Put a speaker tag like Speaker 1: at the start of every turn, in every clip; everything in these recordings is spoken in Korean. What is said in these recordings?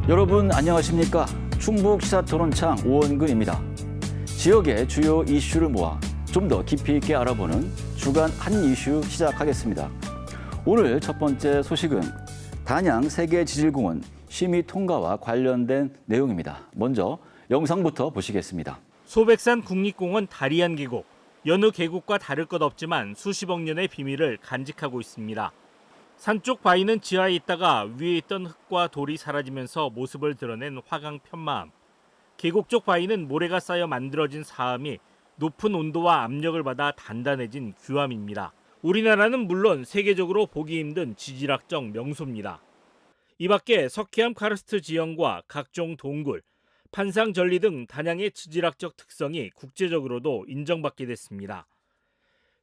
Speaker 1: 여러분 안녕하십니까? 충북 시사토론창 오원근입니다. 지역의 주요 이슈를 모아 좀 더 깊이 있게 알아보는 주간 한 이슈 시작하겠습니다. 오늘 첫 번째 소식은 단양 세계지질공원 심의 통과와 관련된 내용입니다. 먼저 영상부터 보시겠습니다.
Speaker 2: 소백산 국립공원 다리안 계곡. 여느 계곡과 다를 것 없지만 수십억 년의 비밀을 간직하고 있습니다. 산 쪽 바위는 지하에 있다가 위에 있던 흙과 돌이 사라지면서 모습을 드러낸 화강 편마암. 계곡 쪽 바위는 모래가 쌓여 만들어진 사암이 높은 온도와 압력을 받아 단단해진 규암입니다. 우리나라는 물론 세계적으로 보기 힘든 지질학적 명소입니다. 이 밖에 석회암 카르스트 지형과 각종 동굴, 판상 전리 등 단양의 지질학적 특성이 국제적으로도 인정받게 됐습니다.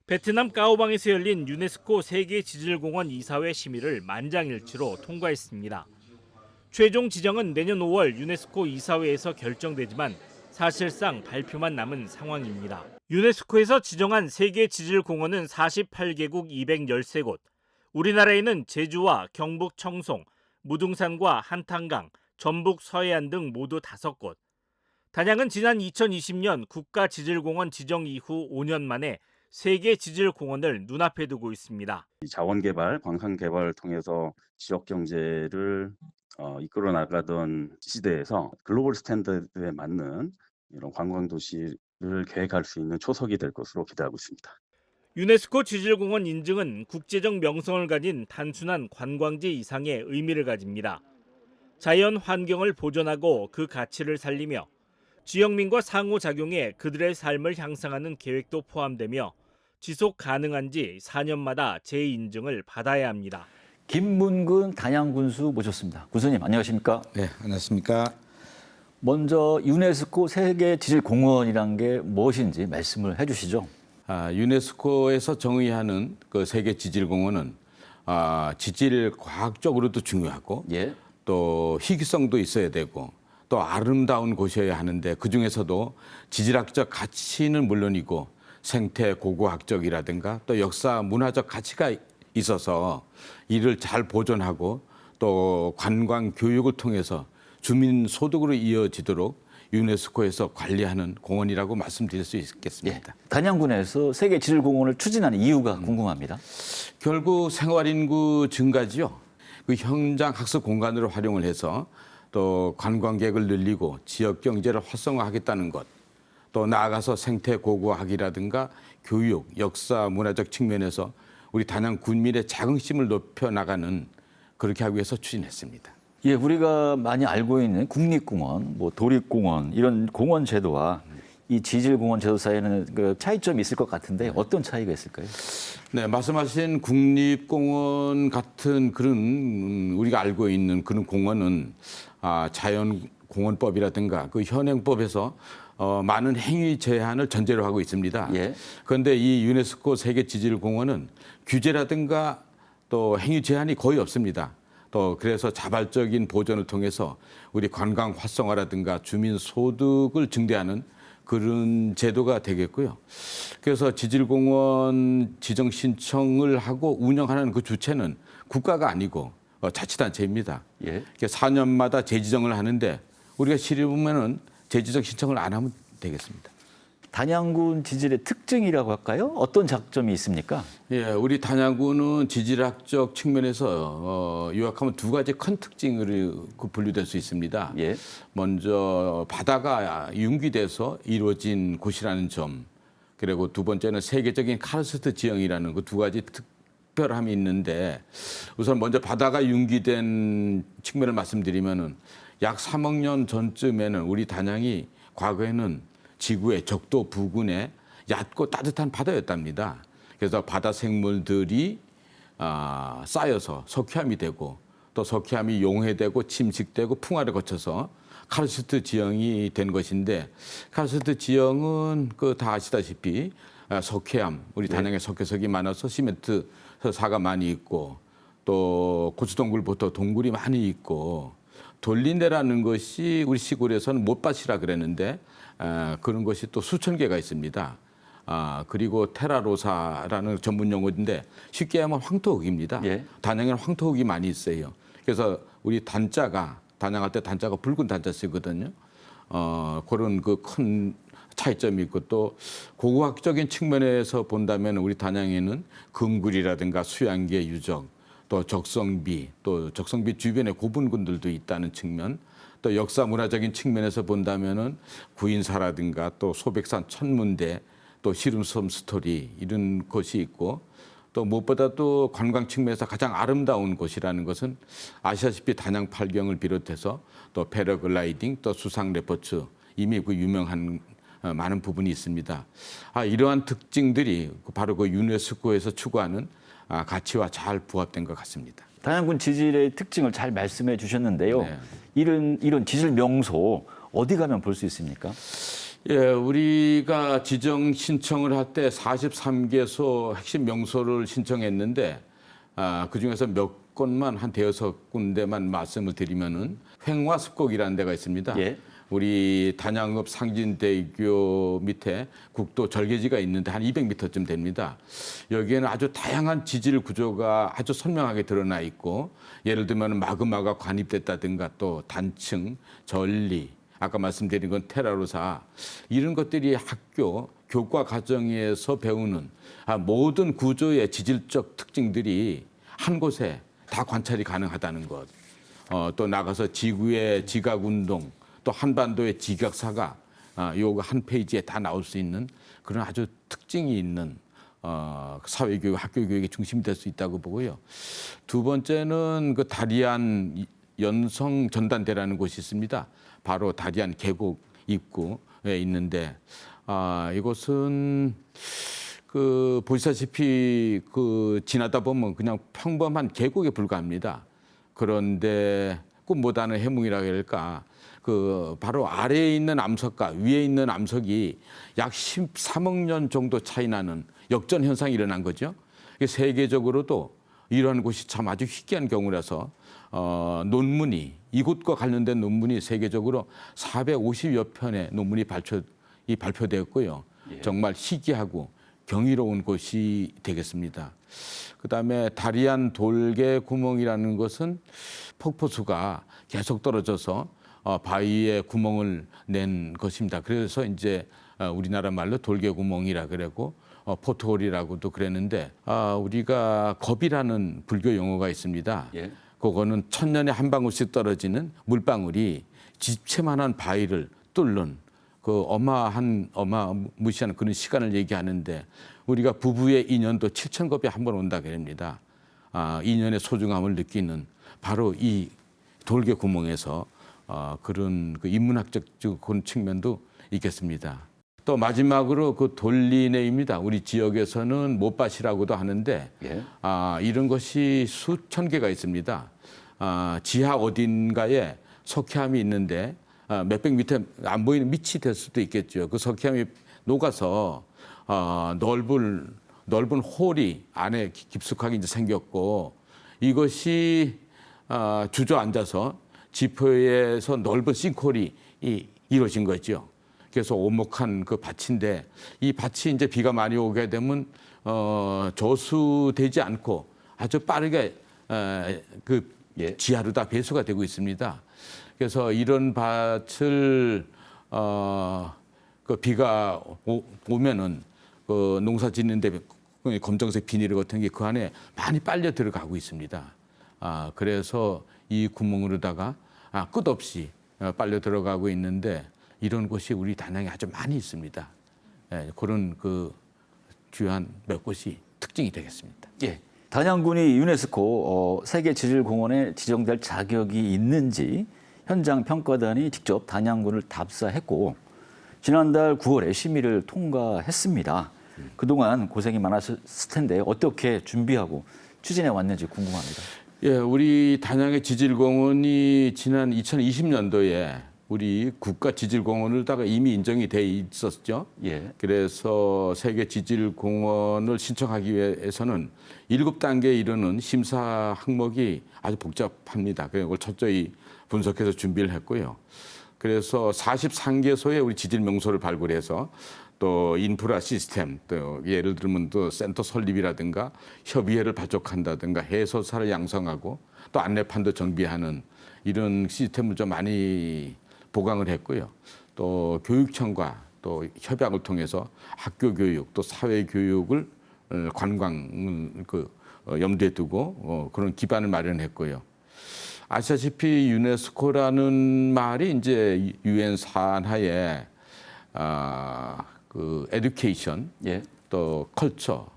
Speaker 2: 베트남 까오방에서 열린 유네스코 세계지질공원 이사회 심의를 만장일치로 통과했습니다. 최종 지정은 내년 5월 유네스코 이사회에서 결정되지만 사실상 발표만 남은 상황입니다. 유네스코에서 지정한 세계지질공원은 48개국 213곳, 우리나라에는 제주와 경북 청송, 무등산과 한탄강, 전북 서해안 등 모두 5곳. 단양은 지난 2020년 국가지질공원 지정 이후 5년 만에 세계지질공원을 눈앞에 두고 있습니다.
Speaker 3: 자원개발, 광산개발을 통해서 지역 경제를 이끌어 나가던 시대에서 글로벌 스탠다드에 맞는 이런 관광도시를 계획할 수 있는 초석이 될 것으로 기대하고 있습니다.
Speaker 2: 유네스코 지질공원 인증은 국제적 명성을 가진 단순한 관광지 이상의 의미를 가집니다. 자연 환경을 보존하고 그 가치를 살리며 지역민과 상호작용해 그들의 삶을 향상하는 계획도 포함되며 지속 가능한지 4년마다 재인증을 받아야 합니다.
Speaker 1: 김문근 단양군수 모셨습니다. 군수님 안녕하십니까?
Speaker 4: 네, 안녕하십니까?
Speaker 1: 먼저 유네스코 세계지질공원이란 게 무엇인지 말씀을 해주시죠.
Speaker 4: 유네스코에서 정의하는 그 세계지질공원은 지질 과학적으로도 중요하고
Speaker 1: 예.
Speaker 4: 또 희귀성도 있어야 되고 또 아름다운 곳이어야 하는데 그중에서도 지질학적 가치는 물론이고 생태 고고학적이라든가 또 역사 문화적 가치가 있어서 이를 잘 보존하고 또 관광 교육을 통해서 주민 소득으로 이어지도록 유네스코에서 관리하는 공원이라고 말씀드릴 수 있겠습니다.
Speaker 1: 예. 단양군에서 세계지질공원을 추진하는 이유가 궁금합니다.
Speaker 4: 결국 생활인구 증가지요. 그 현장 학습 공간으로 활용을 해서 또 관광객을 늘리고 지역 경제를 활성화하겠다는 것, 또 나아가서 생태 고고학이라든가 교육, 역사, 문화적 측면에서 우리 단양 군민의 자긍심을 높여 나가는 그렇게 하기 위해서 추진했습니다.
Speaker 1: 예, 우리가 많이 알고 있는 국립공원, 도립공원 이런 공원 제도와 이 지질공원 제도 사이에는 그 차이점이 있을 것 같은데 어떤 차이가 있을까요?
Speaker 4: 네, 말씀하신 국립공원 같은 그런 우리가 알고 있는 그런 공원은 자연공원법이라든가 그 현행법에서 많은 행위 제한을 전제로 하고 있습니다.
Speaker 1: 예.
Speaker 4: 그런데 이 유네스코 세계지질공원은 규제라든가 또 행위 제한이 거의 없습니다. 또 그래서 자발적인 보존을 통해서 우리 관광 활성화라든가 주민 소득을 증대하는 그런 제도가 되겠고요. 그래서 지질공원 지정 신청을 하고 운영하는 그 주체는 국가가 아니고 자치단체입니다.
Speaker 1: 예.
Speaker 4: 4년마다 재지정을 하는데 우리가 싫으면은 재지정 신청을 안 하면 되겠습니다.
Speaker 1: 단양군 지질의 특징이라고 할까요? 어떤 장점이 있습니까?
Speaker 4: 예, 우리 단양군은 지질학적 측면에서 요약하면 두 가지 큰 특징으로 분류될 수 있습니다.
Speaker 1: 예.
Speaker 4: 먼저 바다가 융기돼서 이루어진 곳이라는 점, 그리고 두 번째는 세계적인 카르스트 지형이라는 그 두 가지 특별함이 있는데 우선 먼저 바다가 융기된 측면을 말씀드리면은 약 3억 년 전쯤에는 우리 단양이 과거에는 지구의 적도 부근에 얕고 따뜻한 바다였답니다. 그래서 바다 생물들이 쌓여서 석회암이 되고 또 석회암이 용해되고 침식되고 풍화를 거쳐서 카르스트 지형이 된 것인데 카르스트 지형은 그 다 아시다시피 석회암, 우리 단양에 석회석이 많아서 시멘트 사가 많이 있고 또 고추동굴부터 동굴이 많이 있고 돌린내라는 것이 우리 시골에서는 못밭이라 그랬는데 그런 것이 또 수천 개가 있습니다. 그리고 테라로사라는 전문 용어인데 쉽게 하면 황토흙입니다.
Speaker 1: 예.
Speaker 4: 단양에는 황토흙이 많이 있어요. 그래서 우리 단자가 단양할 때 단자가 붉은 단자 쓰거든요. 그런 그 큰 차이점이 있고 또 고고학적인 측면에서 본다면 우리 단양에는 금굴이라든가 수양계 유적, 또 적성비, 또 적성비 주변에 고분군들도 있다는 측면, 또 역사 문화적인 측면에서 본다면은 구인사라든가 또 소백산 천문대, 또 시름섬 스토리 이런 것이 있고 또 무엇보다 또 관광 측면에서 가장 아름다운 곳이라는 것은 아시다시피 단양 팔경을 비롯해서 또 패러글라이딩, 또 수상 레포츠 이미 그 유명한 많은 부분이 있습니다. 이러한 특징들이 바로 그 유네스코에서 추구하는 가치와 잘 부합된 것 같습니다.
Speaker 1: 단양군 지질의 특징을 잘 말씀해 주셨는데요.
Speaker 4: 네.
Speaker 1: 이런 지질 명소 어디 가면 볼 수 있습니까?
Speaker 4: 예, 우리가 지정 신청을 할 때 43개소 핵심 명소를 신청했는데 그중에서 몇 곳만 한 대여섯 군데만 말씀을 드리면은 횡화습곡이라는 데가 있습니다.
Speaker 1: 예.
Speaker 4: 우리 단양읍 상진대교 밑에 국도 절개지가 있는데 한 200m쯤 됩니다. 여기에는 아주 다양한 지질 구조가 아주 선명하게 드러나 있고 예를 들면 마그마가 관입됐다든가 또 단층, 전리, 아까 말씀드린 건 테라로사 이런 것들이 학교 교과 과정에서 배우는 모든 구조의 지질적 특징들이 한 곳에 다 관찰이 가능하다는 것. 또 나가서 지구의 지각 운동, 또 한반도의 지각사가 요거 한 페이지에 다 나올 수 있는 그런 아주 특징이 있는 사회교육, 학교교육의 중심이 될 수 있다고 보고요. 두 번째는 그 다리안 연성 전단대라는 곳이 있습니다. 바로 다리안 계곡 입구에 있는데 이곳은 그 보시다시피 그 지나다 보면 그냥 평범한 계곡에 불과합니다. 그런데 꿈보다는 해몽이라 할까 그 바로 아래에 있는 암석과 위에 있는 암석이 약 13억 년 정도 차이 나는 역전 현상이 일어난 거죠. 세계적으로도 이러한 곳이 참 아주 희귀한 경우라서 논문이 이곳과 관련된 논문이 세계적으로 450여 편의 논문이 발표되었고요.
Speaker 1: 예.
Speaker 4: 정말 희귀하고 경이로운 곳이 되겠습니다. 그다음에 다리안 돌개 구멍이라는 것은 폭포수가 계속 떨어져서 바위에 구멍을 낸 것입니다. 그래서 이제 우리나라 말로 돌개 구멍이라 그러고 포토홀이라고도 그랬는데 우리가 겁이라는 불교 용어가 있습니다.
Speaker 1: 예.
Speaker 4: 그거는 천년에 한 방울씩 떨어지는 물방울이 집채만한 바위를 뚫는 그 어마무시한 그런 시간을 얘기하는데 우리가 부부의 인연도 7,000겁이 한 번 온다 그럽니다. 인연의 소중함을 느끼는 바로 이 돌개 구멍에서 그런 그 인문학적 그런 측면도 있겠습니다. 또 마지막으로 그 돌리네입니다. 우리 지역에서는 못밭이라고도 하는데
Speaker 1: 예.
Speaker 4: 이런 것이 수천 개가 있습니다. 지하 어딘가에 석회암이 있는데 몇백 미터 안 보이는 밑이 될 수도 있겠죠. 그 석회암이 녹아서 넓은 홀이 안에 깊숙하게 이제 생겼고 이것이 주저앉아서 지표에서 넓은 싱크홀이 이루어진 거죠. 그래서 오목한 그 밭인데 이 밭이 이제 비가 많이 오게 되면 저수되지 않고 아주 빠르게 그
Speaker 1: 예.
Speaker 4: 지하로 다 배수가 되고 있습니다. 그래서 이런 밭을 그 비가 오면은 그 농사 짓는데 검정색 비닐 같은 게 그 안에 많이 빨려 들어가고 있습니다. 그래서 이 구멍으로다가 끝없이 빨려 들어가고 있는데 이런 곳이 우리 단양에 아주 많이 있습니다. 그런 그 주요한 몇 곳이 특징이 되겠습니다.
Speaker 1: 예. 단양군이 유네스코 세계 지질공원에 지정될 자격이 있는지 현장 평가단이 직접 단양군을 답사했고 지난달 9월에 심의를 통과했습니다. 그동안 고생이 많았을 텐데 어떻게 준비하고 추진해 왔는지 궁금합니다.
Speaker 4: 예, 우리 단양의 지질공원이 지난 2020년도에 우리 국가 지질공원을다가 이미 인정이 돼 있었죠.
Speaker 1: 예.
Speaker 4: 그래서 세계 지질공원을 신청하기 위해서는 7단계에 이르는 심사 항목이 아주 복잡합니다. 그걸 철저히 분석해서 준비를 했고요. 그래서 43개소의 우리 지질 명소를 발굴해서 또 인프라 시스템, 또 예를 들면 또 센터 설립이라든가 협의회를 발족한다든가 해설사를 양성하고 또 안내판도 정비하는 이런 시스템을 좀 많이 보강을 했고요. 또 교육청과 또 협약을 통해서 학교 교육 또 사회 교육을 관광을 염두에 두고 그런 기반을 마련했고요. 아시다시피 유네스코라는 말이 이제 유엔 산하에 그 에듀케이션,
Speaker 1: 예.
Speaker 4: 또 컬처,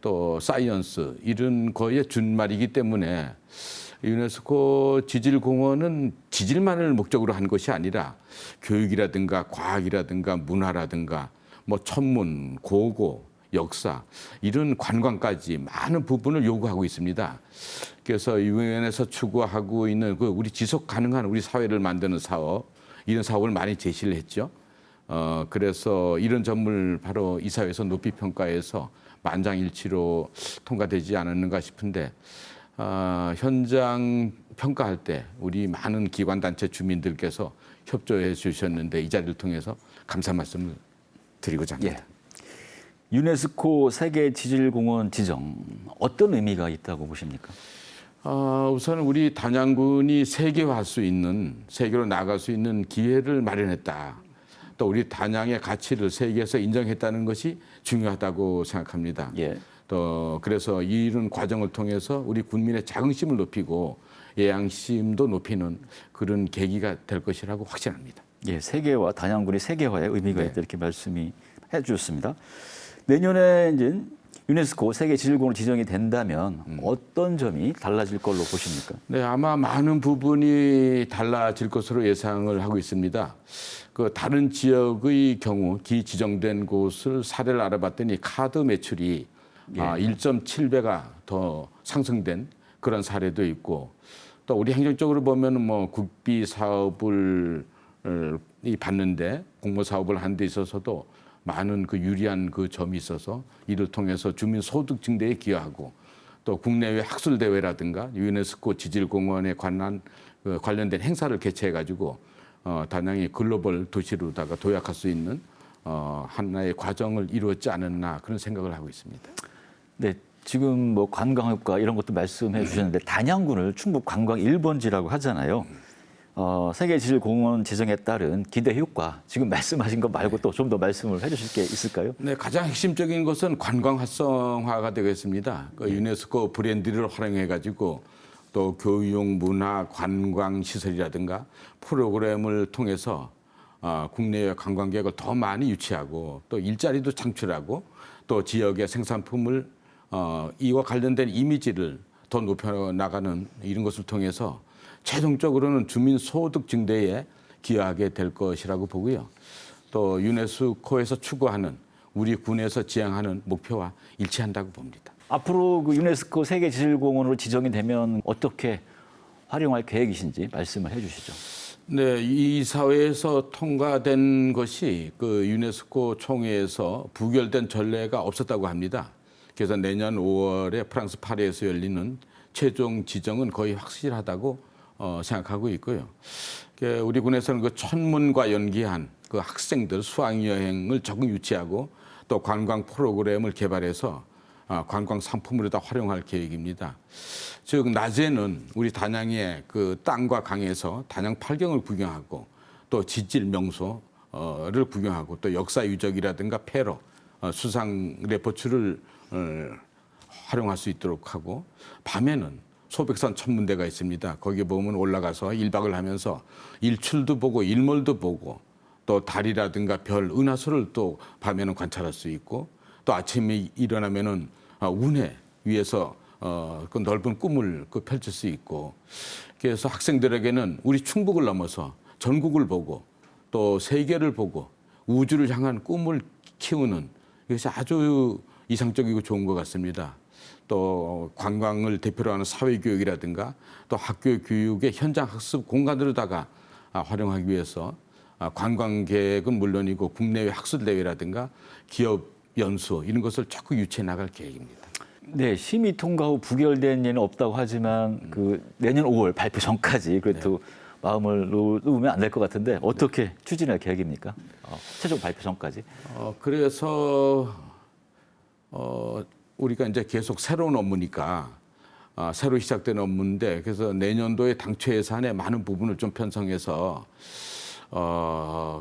Speaker 4: 또 사이언스 이런 거에 준말이기 때문에 유네스코 지질공원은 지질만을 목적으로 한 것이 아니라 교육이라든가 과학이라든가 문화라든가 뭐 천문, 고고, 역사 이런 관광까지 많은 부분을 요구하고 있습니다. 그래서 유엔에서 추구하고 있는 그 우리 지속 가능한 우리 사회를 만드는 사업 이런 사업을 많이 제시를 했죠. 그래서 이런 점을 바로 이사회에서 높이 평가해서 만장일치로 통과되지 않았는가 싶은데 현장 평가할 때 우리 많은 기관단체 주민들께서 협조해 주셨는데 이 자리를 통해서 감사 말씀을 드리고자 합니다.
Speaker 1: 예. 유네스코 세계 지질공원 지정 어떤 의미가 있다고 보십니까?
Speaker 4: 우선 우리 단양군이 세계화할 수 있는 세계로 나갈 수 있는 기회를 마련했다. 또 우리 단양의 가치를 세계에서 인정했다는 것이 중요하다고 생각합니다.
Speaker 1: 예.
Speaker 4: 또 그래서 이런 과정을 통해서 우리 국민의 자긍심을 높이고 예양심도 높이는 그런 계기가 될 것이라고 확신합니다.
Speaker 1: 예, 세계화, 단양군이 세계화의 의미가
Speaker 4: 네.
Speaker 1: 있다 이렇게 말씀해 주셨습니다. 내년에 이제 유네스코 세계 지질공원 지정이 된다면 어떤 점이 달라질 걸로 보십니까?
Speaker 4: 네, 아마 많은 부분이 달라질 것으로 예상을 하고 있습니다. 그 다른 지역의 경우 기지정된 곳을 사례를 알아봤더니 카드 매출이 1.7배가 더 상승된 그런 사례도 있고 또 우리 행정적으로 보면 뭐 국비 사업을 받는데 공모 사업을 하는 데 있어서도 많은 그 유리한 그 점이 있어서 이를 통해서 주민 소득 증대에 기여하고 또 국내외 학술 대회라든가 유네스코 지질공원에 관련된 행사를 개최해 가지고 단양이 글로벌 도시로다가 도약할 수 있는 하나의 과정을 이루었지 않았나 그런 생각을 하고 있습니다.
Speaker 1: 네, 지금 뭐 관광효과 이런 것도 말씀해 주셨는데 단양군을 충북 관광 1번지라고 하잖아요. 세계 지질공원 지정에 따른 기대 효과 지금 말씀하신 것 말고 또 좀 더 말씀을 해주실 게 있을까요?
Speaker 4: 네, 가장 핵심적인 것은 관광 활성화가 되겠습니다. 그 유네스코 브랜드를 활용해 가지고 또 교육, 문화, 관광 시설이라든가 프로그램을 통해서 국내외 관광객을 더 많이 유치하고 또 일자리도 창출하고 또 지역의 생산품을 이와 관련된 이미지를 더 높여 나가는 이런 것을 통해서 최종적으로는 주민 소득 증대에 기여하게 될 것이라고 보고요. 또 유네스코에서 추구하는 우리 군에서 지향하는 목표와 일치한다고 봅니다.
Speaker 1: 앞으로 그 유네스코 세계 지질공원으로 지정이 되면 어떻게 활용할 계획이신지 말씀을 해주시죠.
Speaker 4: 네, 이 사회에서 통과된 것이 그 유네스코 총회에서 부결된 전례가 없었다고 합니다. 그래서 내년 5월에 프랑스 파리에서 열리는 최종 지정은 거의 확실하다고 생각하고 있고요. 우리 군에서는 그 천문과 연계한 그 학생들 수학여행을 적극 유치하고 또 관광 프로그램을 개발해서 관광 상품으로 다 활용할 계획입니다. 즉 낮에는 우리 단양의 그 땅과 강에서 단양 팔경을 구경하고 또 지질 명소를 구경하고 또 역사 유적이라든가 폐로 수상 레포츠를 활용할 수 있도록 하고 밤에는 소백산 천문대가 있습니다. 거기 보면 올라가서 1박을 하면서 일출도 보고 일몰도 보고 또 달이라든가 별, 은하수를 또 밤에는 관찰할 수 있고 또 아침에 일어나면은 운해 위에서 그 넓은 꿈을 펼칠 수 있고 그래서 학생들에게는 우리 충북을 넘어서 전국을 보고 또 세계를 보고 우주를 향한 꿈을 키우는 이것이 아주 이상적이고 좋은 것 같습니다. 또 관광을 대표로 하는 사회교육이라든가 또 학교 교육의 현장 학습 공간으로다가 활용하기 위해서 관광객은 물론이고 국내외 학술대회라든가 기업 연수 이런 것을 적극 유치해 나갈 계획입니다.
Speaker 1: 네, 심의 통과 후 부결된 예는 없다고 하지만 그 내년 5월 발표 전까지 그래도 마음을 놓으면 안 될 것 같은데 어떻게 추진할 계획입니까? 최종 발표 전까지.
Speaker 4: 그래서 우리가 이제 계속 새로운 업무니까 새로 시작된 업무인데 그래서 내년도에 당초 예산의 많은 부분을 좀 편성해서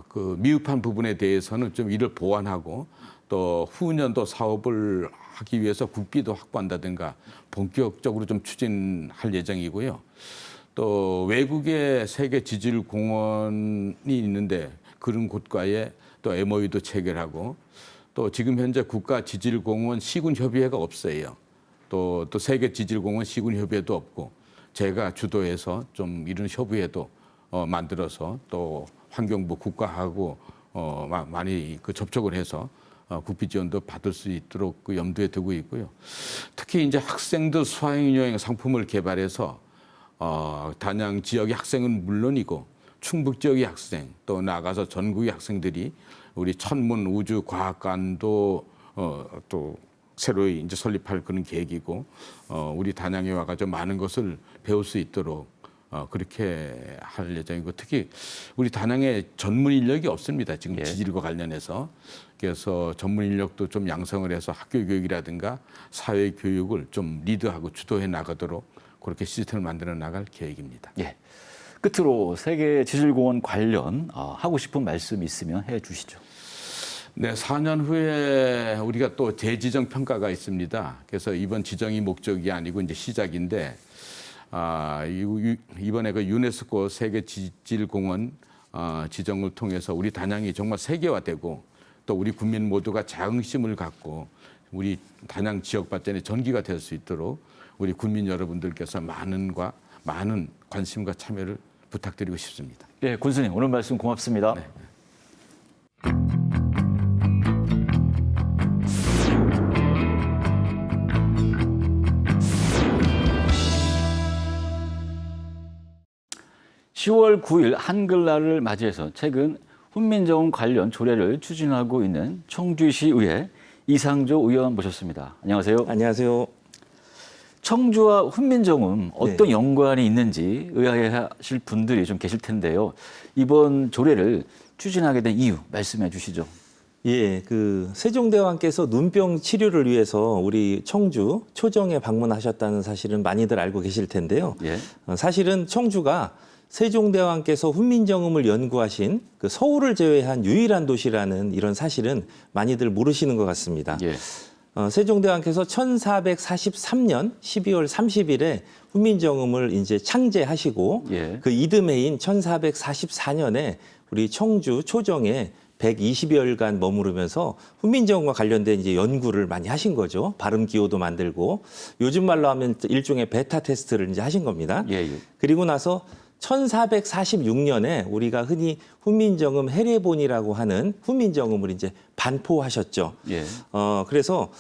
Speaker 4: 그 미흡한 부분에 대해서는 좀 이를 보완하고 또 후년도 사업을 하기 위해서 국비도 확보한다든가 본격적으로 좀 추진할 예정이고요. 또 외국의 세계 지질 공원이 있는데 그런 곳과의 또 MOU도 체결하고 또 지금 현재 국가 지질 공원 시군 협의회가 없어요. 또 세계 지질 공원 시군 협의회도 없고 제가 주도해서 좀 이런 협의회도 만들어서 또 환경부 국가하고 많이 그 접촉을 해서 국비 지원도 받을 수 있도록 그 염두에 두고 있고요. 특히 이제 학생들 수학여행 상품을 개발해서 단양 지역의 학생은 물론이고 충북 지역의 학생 또 나가서 전국의 학생들이 우리 천문 우주 과학관도 또 새로 이제 설립할 그런 계획이고 우리 단양에 와가지고 많은 것을 배울 수 있도록 그렇게 할 예정이고 특히 우리 단양에 전문 인력이 없습니다. 지금
Speaker 1: 예.
Speaker 4: 지질과 관련해서 그래서 전문 인력도 좀 양성을 해서 학교 교육이라든가 사회 교육을 좀 리드하고 주도해 나가도록 그렇게 시스템을 만들어 나갈 계획입니다.
Speaker 1: 예. 끝으로 세계 지질공원 관련 하고 싶은 말씀 있으면 해 주시죠.
Speaker 4: 네, 4년 후에 우리가 또 재지정 평가가 있습니다. 그래서 이번 지정이 목적이 아니고 이제 시작인데 이번에 그 유네스코 세계 지질공원 지정을 통해서 우리 단양이 정말 세계화되고 또 우리 국민 모두가 자긍심을 갖고 우리 단양 지역 발전의 전기가 될 수 있도록 우리 국민 여러분들께서 많은 관심과 참여를 부탁드리고 싶습니다.
Speaker 1: 예, 군수님 오늘 말씀 고맙습니다.
Speaker 4: 네.
Speaker 1: (10월 9일) 한글날을 맞이해서 최근 훈민정음 관련 조례를 추진하고 있는 청주시의회 이상조 의원 모셨습니다. 안녕하세요.
Speaker 5: 안녕하세요.
Speaker 1: 청주와 훈민정음 어떤
Speaker 5: 네.
Speaker 1: 연관이 있는지 의아해하실 분들이 좀 계실 텐데요. 이번 조례를 추진하게 된 이유 말씀해 주시죠.
Speaker 5: 예, 세종대왕께서 눈병 치료를 위해서 우리 청주 초정에 방문하셨다는 사실은 많이들 알고 계실 텐데요.
Speaker 1: 예.
Speaker 5: 사실은 청주가 세종대왕께서 훈민정음을 연구하신 그 서울을 제외한 유일한 도시라는 이런 사실은 많이들 모르시는 것 같습니다.
Speaker 1: 예.
Speaker 5: 세종대왕께서 1443년 12월 30일에 훈민정음을 이제 창제하시고
Speaker 1: 예.
Speaker 5: 그 이듬해인 1444년에 우리 청주 초정에 120여일간 머무르면서 훈민정음과 관련된 이제 연구를 많이 하신 거죠. 발음 기호도 만들고 요즘 말로 하면 일종의 베타 테스트를 이제 하신 겁니다.
Speaker 1: 예, 예.
Speaker 5: 그리고 나서 1446년에 우리가 흔히 훈민정음 해례본이라고 하는 훈민정음을 이제 반포하셨죠.
Speaker 1: 예.
Speaker 5: 그래서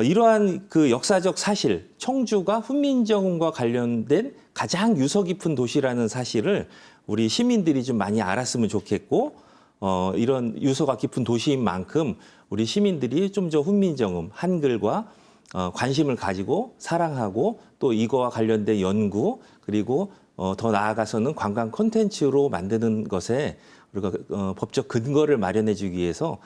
Speaker 5: 이러한 그 역사적 사실, 청주가 훈민정음과 관련된 가장 유서 깊은 도시라는 사실을 우리 시민들이 좀 많이 알았으면 좋겠고, 이런 유서가 깊은 도시인 만큼 우리 시민들이 좀 더 훈민정음, 한글과 관심을 가지고 사랑하고 또 이거와 관련된 연구 그리고 더 나아가서는 관광 콘텐츠로 만드는 것에 우리가 법적 근거를 마련해 주기 위해서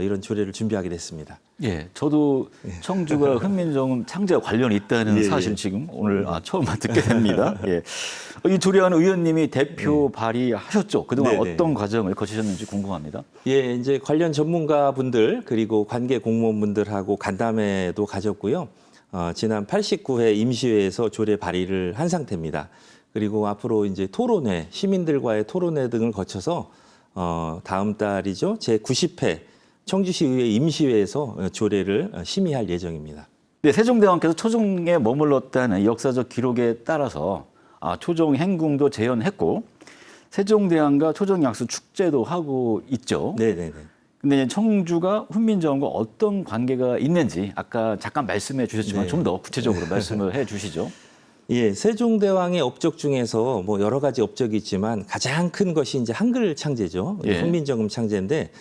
Speaker 5: 이런 조례를 준비하게 됐습니다.
Speaker 1: 예, 저도 청주가 훈민정음 창제와 관련이 있다는
Speaker 5: 예,
Speaker 1: 사실
Speaker 5: 예.
Speaker 1: 지금 오늘 처음 듣게 됩니다. 예. 이 조례안 의원님이 대표 발의하셨죠. 그동안
Speaker 5: 네, 네.
Speaker 1: 어떤 과정을 거치셨는지 궁금합니다.
Speaker 5: 예, 이제 관련 전문가분들 그리고 관계 공무원분들하고 간담회도 가졌고요. 지난 89회 임시회에서 조례 발의를 한 상태입니다. 그리고 앞으로 이제 토론회, 시민들과의 토론회 등을 거쳐서 다음 달이죠. 제90회 청주시의회 임시회에서 조례를 심의할 예정입니다.
Speaker 1: 네, 세종대왕께서 초정에 머물렀다는 역사적 기록에 따라서 초정 행궁도 재현했고 세종대왕과 초정약수 축제도 하고 있죠.
Speaker 5: 네네네.
Speaker 1: 근데 이제 청주가 훈민정음과 어떤 관계가 있는지 아까 잠깐 말씀해 주셨지만
Speaker 5: 네.
Speaker 1: 좀 더 구체적으로 말씀을 해 주시죠.
Speaker 5: 예, 세종대왕의 업적 중에서 뭐 여러 가지 업적이 있지만 가장 큰 것이 이제 한글 창제죠.
Speaker 1: 예.
Speaker 5: 훈민정음 창제인데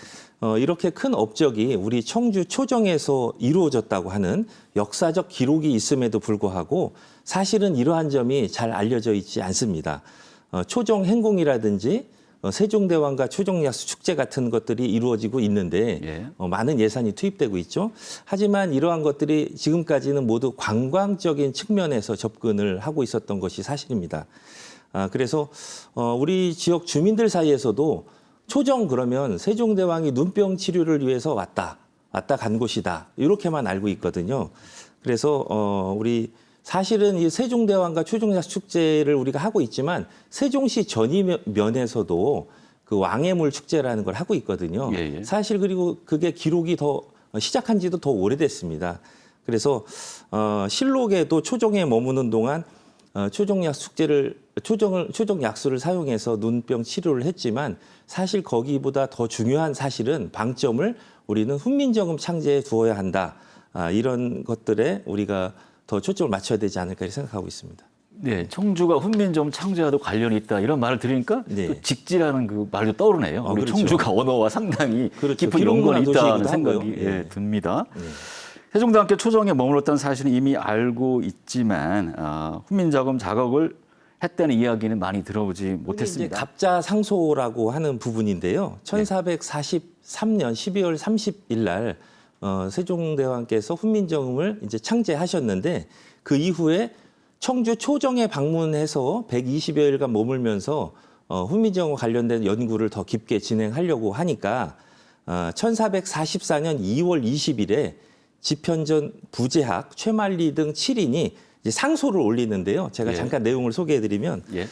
Speaker 5: 이렇게 큰 업적이 우리 청주 초정에서 이루어졌다고 하는 역사적 기록이 있음에도 불구하고 사실은 이러한 점이 잘 알려져 있지 않습니다. 초정 행궁이라든지 세종대왕과 초정야수 축제 같은 것들이 이루어지고 있는데
Speaker 1: 예.
Speaker 5: 많은 예산이 투입되고 있죠. 하지만 이러한 것들이 지금까지는 모두 관광적인 측면에서 접근을 하고 있었던 것이 사실입니다. 그래서 우리 지역 주민들 사이에서도 초정 그러면 세종대왕이 눈병 치료를 위해서 왔다 간 곳이다 이렇게만 알고 있거든요. 그래서 우리 사실은 이 세종대왕과 초정야수 축제를 우리가 하고 있지만 세종시 전이면에서도 그 왕해물 축제라는 걸 하고 있거든요.
Speaker 1: 예, 예.
Speaker 5: 사실 그리고 그게 기록이 더 시작한 지도 더 오래됐습니다. 그래서 실록에도 초정에 머무는 동안 초정약수 축제를 초정약수를 사용해서 눈병 치료를 했지만 사실 거기보다 더 중요한 사실은 방점을 우리는 훈민정음 창제에 두어야 한다. 이런 것들에 우리가 더 초점을 맞춰야 되지 않을까 생각하고 있습니다.
Speaker 1: 네, 청주가 훈민정음 창제와도 관련이 있다 이런 말을 들으니까
Speaker 5: 네.
Speaker 1: 또 직지라는 그 말도 떠오르네요. 우리
Speaker 5: 그렇죠.
Speaker 1: 청주가 언어와 상당히
Speaker 5: 그렇죠.
Speaker 1: 깊은
Speaker 5: 기록문화
Speaker 1: 연관이 있다는
Speaker 5: 도시이기도
Speaker 1: 생각이
Speaker 5: 하고요.
Speaker 1: 예, 듭니다.
Speaker 5: 네.
Speaker 1: 세종대왕께 초정에 머물렀다는 사실은 이미 알고 있지만 훈민정음 작업을 했다는 이야기는 많이 들어보지
Speaker 5: 이제
Speaker 1: 못했습니다.
Speaker 5: 갑자상소라고 하는 부분인데요. 1443년 12월 30일 날 세종대왕께서 훈민정음을 이제 창제하셨는데 그 이후에 청주 초정에 방문해서 120여일간 머물면서 훈민정음 관련된 연구를 더 깊게 진행하려고 하니까 1444년 2월 20일에 집현전 부재학, 최만리 등 7인이 이제 상소를 올리는데요. 제가
Speaker 1: 예.
Speaker 5: 잠깐 내용을 소개해드리면
Speaker 1: 예.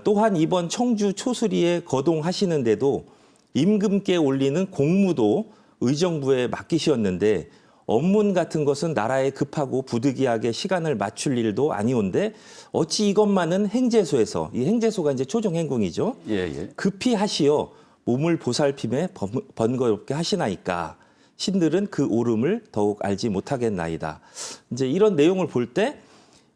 Speaker 5: 또한 이번 청주 초수리에 거동하시는데도 임금께 올리는 공무도 의정부에 맡기셨는데 업문 같은 것은 나라에 급하고 부득이하게 시간을 맞출 일도 아니온데 어찌 이것만은 행제소에서 이 행제소가 이제 초정행궁이죠.
Speaker 1: 예, 예.
Speaker 5: 급히 하시어 몸을 보살핌에 번거롭게 하시나이까 신들은 그 오름을 더욱 알지 못하겠나이다. 이제 이런 내용을 볼 때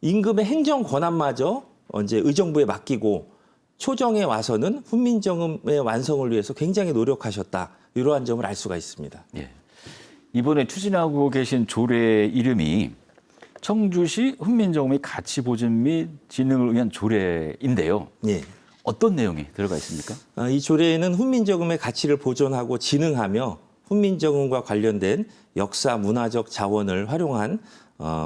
Speaker 5: 임금의 행정 권한마저 이제 의정부에 맡기고 초정에 와서는 훈민정음의 완성을 위해서 굉장히 노력하셨다. 이러한 점을 알 수가 있습니다.
Speaker 1: 예. 이번에 추진하고 계신 조례 이름이 청주시 훈민정음의 가치 보존 및 진흥을 위한 조례인데요.
Speaker 5: 예.
Speaker 1: 어떤 내용이 들어가 있습니까?
Speaker 5: 이 조례에는 훈민정음의 가치를 보존하고 진흥하며 훈민정음과 관련된 역사 문화적 자원을 활용한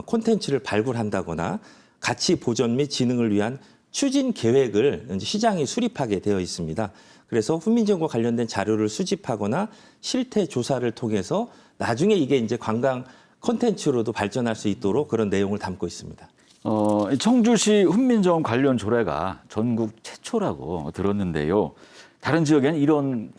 Speaker 5: 콘텐츠를 발굴한다거나 가치 보존 및 진흥을 위한 추진 계획을 이제 시장이 수립하게 되어 있습니다. 그래서 훈민정음과 관련된 자료를 수집하거나 실태 조사를 통해서 나중에 이게 이제 관광 콘텐츠로도 발전할 수 있도록 그런 내용을 담고 있습니다.
Speaker 1: 청주시 훈민정음 관련 조례가 전국 최초라고 들었는데요. 다른 지역에는 이런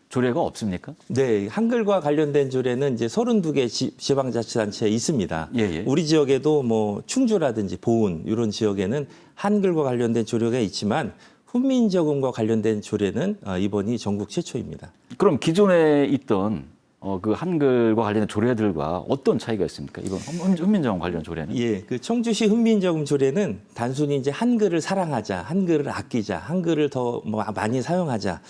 Speaker 1: 조례가 없습니까?
Speaker 5: 네, 한글과 관련된 조례는 이제 32개 지방자치단체에 있습니다.
Speaker 1: 예, 예.
Speaker 5: 우리 지역에도 뭐 충주라든지 보은 이런 지역에는 한글과 관련된 조례가 있지만 훈민정음과 관련된 조례는 이번이 전국 최초입니다.
Speaker 1: 그럼 기존에 있던 그 한글과 관련된 조례들과 어떤 차이가 있습니까? 이번 훈민정음 관련 조례는?
Speaker 5: 예, 그 청주시 훈민정음 조례는 단순히 이제 한글을 사랑하자, 한글을 아끼자, 한글을 더 많이 사용하자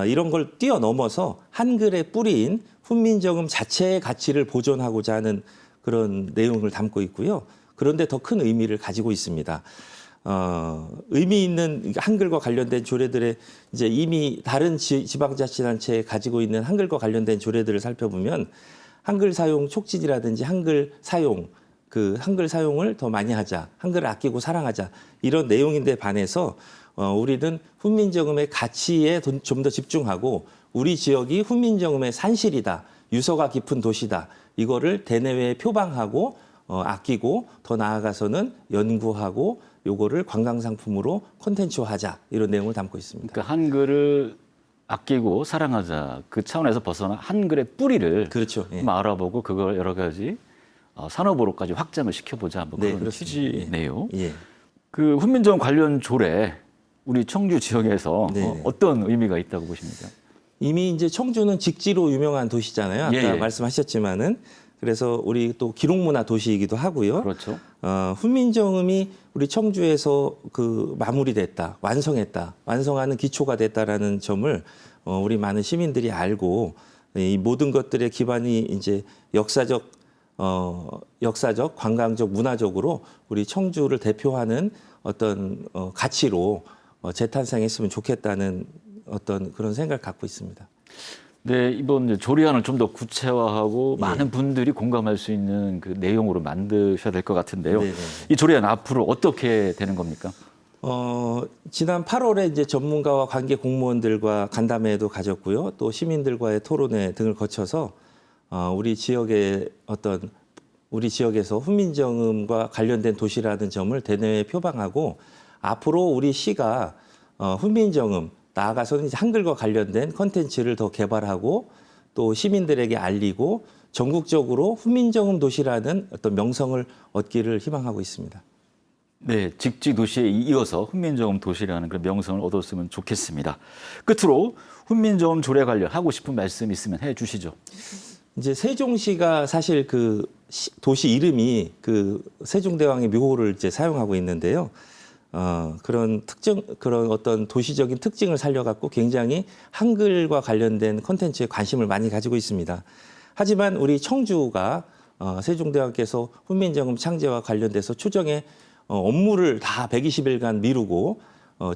Speaker 5: 이런 걸 뛰어넘어서 한글의 뿌리인 훈민정음 자체의 가치를 보존하고자 하는 그런 내용을 담고 있고요. 그런데 더 큰 의미를 가지고 있습니다. 의미 있는 한글과 관련된 조례들의 이제 이미 다른 지방자치단체에 가지고 있는 한글과 관련된 조례들을 살펴보면 한글 사용 촉진이라든지 한글 사용을 더 많이 하자, 한글을 아끼고 사랑하자 이런 내용인데 반해서 우리는 훈민정음의 가치에 좀 더 집중하고 우리 지역이 훈민정음의 산실이다, 유서가 깊은 도시다 이거를 대내외에 표방하고 아끼고 더 나아가서는 연구하고 요거를 관광 상품으로 콘텐츠화하자 이런 내용을 담고 있습니다.
Speaker 1: 그러니까 한글을 아끼고 사랑하자 그 차원에서 벗어나 한글의 뿌리를
Speaker 5: 그렇죠. 예.
Speaker 1: 좀 알아보고 그걸 여러 가지 산업으로까지 확장을 시켜보자 뭐
Speaker 5: 네,
Speaker 1: 그런
Speaker 5: 그렇습니다.
Speaker 1: 취지네요.
Speaker 5: 예.
Speaker 1: 그 훈민정음 관련 조례 우리 청주 지역에서
Speaker 5: 네.
Speaker 1: 어떤 의미가 있다고 보십니까?
Speaker 5: 이미 이제 청주는 직지로 유명한 도시잖아요. 아까
Speaker 1: 예, 예.
Speaker 5: 말씀하셨지만은 그래서 우리 또 기록문화 도시이기도 하고요.
Speaker 1: 그렇죠.
Speaker 5: 훈민정음이 우리 청주에서 그 마무리됐다, 완성하는 기초가 됐다라는 점을 우리 많은 시민들이 알고 이 모든 것들의 기반이 이제 역사적, 관광적, 문화적으로 우리 청주를 대표하는 어떤 가치로 재탄생했으면 좋겠다는 어떤 그런 생각을 갖고 있습니다.
Speaker 1: 네, 이번 이제 조리안을 좀 더 구체화하고 많은 분들이 공감할 수 있는 그 내용으로 만드셔야 될 것 같은데요.
Speaker 5: 네네.
Speaker 1: 이 조리안 앞으로 어떻게 되는 겁니까?
Speaker 5: 지난 8월에 이제 전문가와 관계 공무원들과 간담회도 가졌고요. 또 시민들과의 토론회 등을 거쳐서 우리 지역에서 훈민정음과 관련된 도시라는 점을 대내에 표방하고 앞으로 우리 시가 훈민정음 나아가서는 이제 한글과 관련된 콘텐츠를 더 개발하고 또 시민들에게 알리고 전국적으로 훈민정음 도시라는 어떤 명성을 얻기를 희망하고 있습니다.
Speaker 1: 네, 직지 도시에 이어서 훈민정음 도시라는 그런 명성을 얻었으면 좋겠습니다. 끝으로 훈민정음 조례 관련 하고 싶은 말씀 있으면 해주시죠.
Speaker 5: 이제 세종시가 사실 그 도시 이름이 그 세종대왕의 묘호를 이제 사용하고 있는데요. 그런 어떤 도시적인 특징을 살려갖고 굉장히 한글과 관련된 콘텐츠에 관심을 많이 가지고 있습니다. 하지만 우리 청주가 세종대왕께서 훈민정음 창제와 관련돼서 초정에 업무를 다 120일간 미루고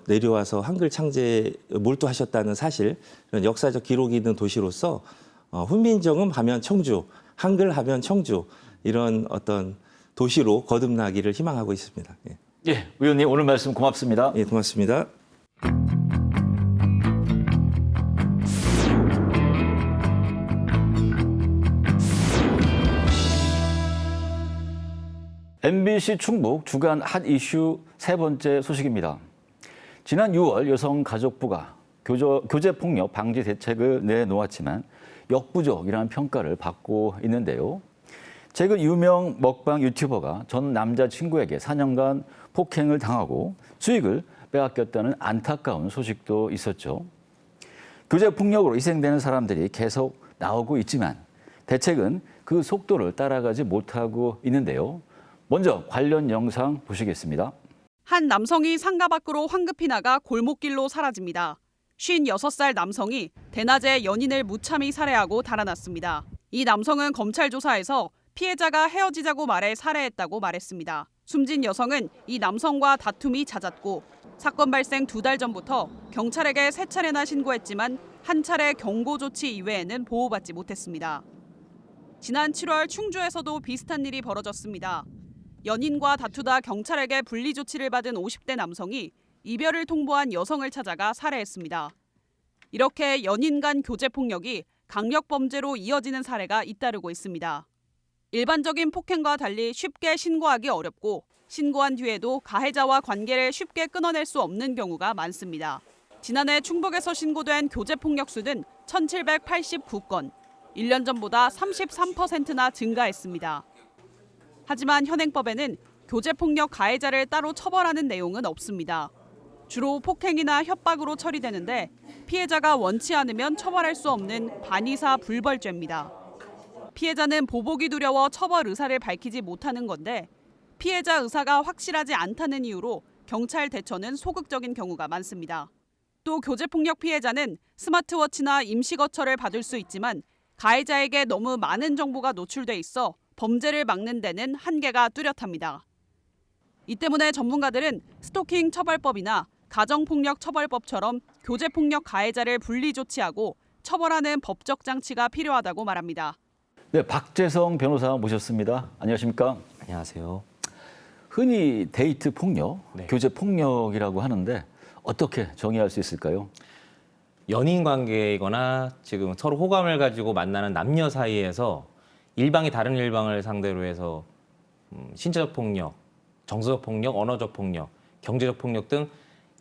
Speaker 5: 내려와서 한글 창제에 몰두하셨다는 사실, 이런 역사적 기록이 있는 도시로서 훈민정음 하면 청주, 한글 하면 청주, 이런 어떤 도시로 거듭나기를 희망하고 있습니다. 예.
Speaker 1: 예, 의원님 오늘 말씀 고맙습니다.
Speaker 5: 예, 고맙습니다.
Speaker 1: MBC 충북 주간 핫 이슈 세 번째 소식입니다. 지난 6월 여성가족부가 교제폭력 방지 대책을 내놓았지만 역부족이라는 평가를 받고 있는데요. 최근 유명 먹방 유튜버가 전 남자친구에게 4년간 폭행을 당하고 수익을 빼앗겼다는 안타까운 소식도 있었죠. 교제폭력으로 희생되는 사람들이 계속 나오고 있지만 대책은 그 속도를 따라가지 못하고 있는데요. 먼저 관련 영상 보시겠습니다.
Speaker 6: 한 남성이 상가 밖으로 황급히 나가 골목길로 사라집니다. 56살 남성이 대낮에 연인을 무참히 살해하고 달아났습니다. 이 남성은 검찰 조사에서 피해자가 헤어지자고 말해 살해했다고 말했습니다. 숨진 여성은 이 남성과 다툼이 잦았고 사건 발생 2달 전부터 경찰에게 3차례나 신고했지만 한 차례 경고 조치 이외에는 보호받지 못했습니다. 지난 7월 충주에서도 비슷한 일이 벌어졌습니다. 연인과 다투다 경찰에게 분리 조치를 받은 50대 남성이 이별을 통보한 여성을 찾아가 살해했습니다. 이렇게 연인 간 교제 폭력이 강력 범죄로 이어지는 사례가 잇따르고 있습니다. 일반적인 폭행과 달리 쉽게 신고하기 어렵고 신고한 뒤에도 가해자와 관계를 쉽게 끊어낼 수 없는 경우가 많습니다. 지난해 충북에서 신고된 교제 폭력 수는 1,789건, 1년 전보다 33%나 증가했습니다. 하지만 현행법에는 교제폭력 가해자를 따로 처벌하는 내용은 없습니다. 주로 폭행이나 협박으로 처리되는데 피해자가 원치 않으면 처벌할 수 없는 반의사 불벌죄입니다. 피해자는 보복이 두려워 처벌 의사를 밝히지 못하는 건데 피해자 의사가 확실하지 않다는 이유로 경찰 대처는 소극적인 경우가 많습니다. 또 교제폭력 피해자는 스마트워치나 임시거처를 받을 수 있지만 가해자에게 너무 많은 정보가 노출돼 있어 범죄를 막는 데는 한계가 뚜렷합니다. 이 때문에 전문가들은 스토킹 처벌법이나 가정폭력 처벌법처럼 교제폭력 가해자를 분리 조치하고 처벌하는 법적 장치가 필요하다고 말합니다.
Speaker 1: 네, 박재성 변호사 모셨습니다. 안녕하십니까?
Speaker 7: 안녕하세요.
Speaker 1: 흔히 데이트 폭력,
Speaker 7: 네.
Speaker 1: 교제 폭력이라고 하는데 어떻게 정의할 수 있을까요?
Speaker 7: 연인 관계이거나 지금 서로 호감을 가지고 만나는 남녀 사이에서 일방이 다른 일방을 상대로 해서 신체적 폭력, 정서적 폭력, 언어적 폭력, 경제적 폭력 등